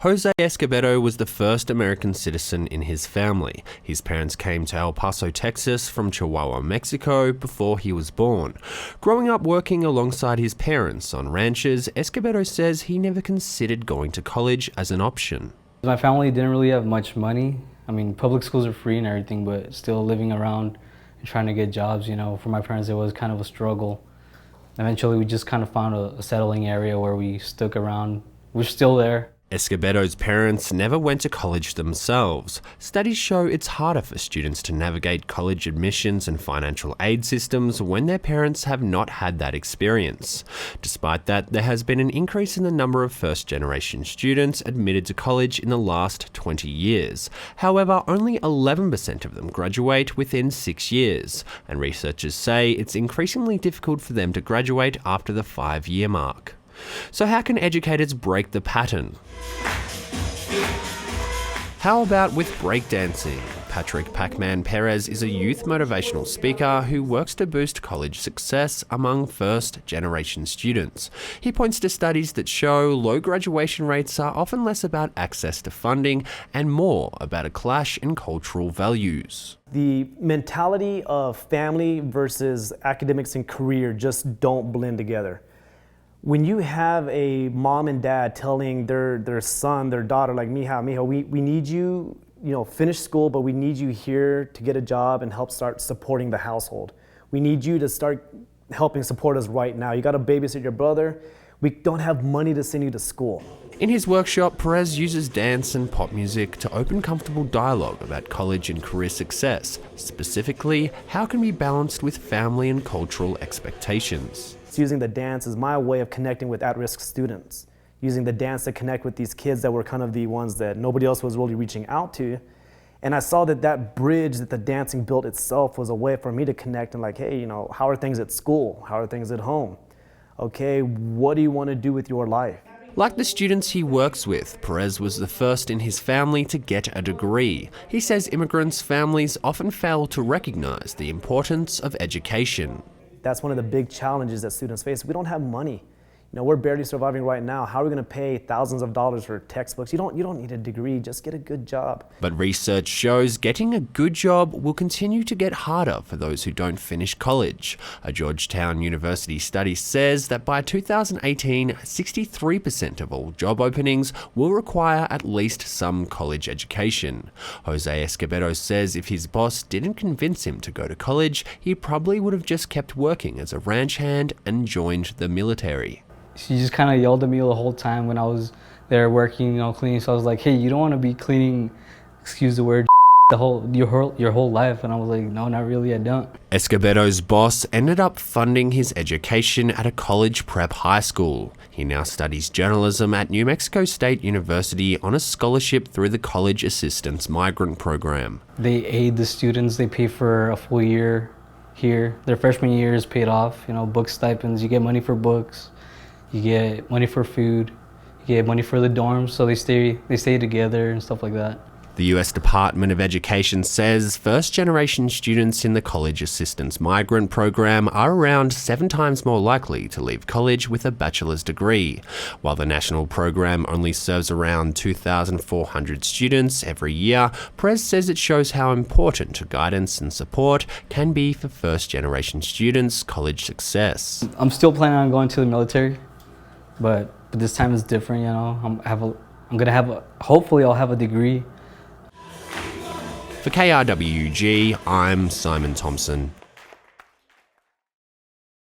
Jose Escobedo was the first American citizen in his family. His parents came to El Paso, Texas from Chihuahua, Mexico before he was born. Growing up working alongside his parents on ranches, Escobedo says he never considered going to college as an option. My family didn't really have much money. I mean, public schools are free and everything, but still living around and trying to get jobs, for my parents it was kind of a struggle. Eventually we just kind of found a settling area where we stuck around. We're still there. Escobedo's parents never went to college themselves. Studies show it's harder for students to navigate college admissions and financial aid systems when their parents have not had that experience. Despite that, there has been an increase in the number of first-generation students admitted to college in the last 20 years. However, only 11% of them graduate within 6 years, and researchers say it's increasingly difficult for them to graduate after the 5-year mark. So how can educators break the pattern? How about with breakdancing? Patrick Pac-Man Perez is a youth motivational speaker who works to boost college success among first-generation students. He points to studies that show low graduation rates are often less about access to funding and more about a clash in cultural values. The mentality of family versus academics and career just don't blend together. When you have a mom and dad telling their son, their daughter, like, Mija, we need you, finish school, but we need you here to get a job and help start supporting the household. We need you to start helping support us right now. You got to babysit your brother. We don't have money to send you to school. In his workshop, Perez uses dance and pop music to open comfortable dialogue about college and career success. Specifically, how can be balanced with family and cultural expectations. Using the dance is my way of connecting with at-risk students. Using the dance to connect with these kids that were kind of the ones that nobody else was really reaching out to. And I saw that bridge that the dancing built itself was a way for me to connect and like, hey, how are things at school? How are things at home? Okay, what do you want to do with your life? Like the students he works with, Perez was the first in his family to get a degree. He says immigrants' families often fail to recognize the importance of education. That's one of the big challenges that students face. We don't have money. We're barely surviving right now. How are we going to pay thousands of dollars for textbooks? You don't need a degree, just get a good job. But research shows getting a good job will continue to get harder for those who don't finish college. A Georgetown University study says that by 2018, 63% of all job openings will require at least some college education. Jose Escobedo says if his boss didn't convince him to go to college, he probably would have just kept working as a ranch hand and joined the military. She just kind of yelled at me the whole time when I was there working, cleaning. So I was like, hey, you don't want to be cleaning, excuse the word, your whole life. And I was like, no, not really, I don't. Escobedo's boss ended up funding his education at a college prep high school. He now studies journalism at New Mexico State University on a scholarship through the College Assistance Migrant Program. They aid the students. They pay for a full year here. Their freshman year is paid off, book stipends. You get money for books. You get money for food, you get money for the dorms, so they stay together and stuff like that. The US Department of Education says first-generation students in the College Assistance Migrant Program are around 7 times more likely to leave college with a bachelor's degree. While the national program only serves around 2,400 students every year, Perez says it shows how important guidance and support can be for first-generation students' college success. I'm still planning on going to the military. But this time is different, hopefully I'll have a degree. For KRWG, I'm Simon Thompson.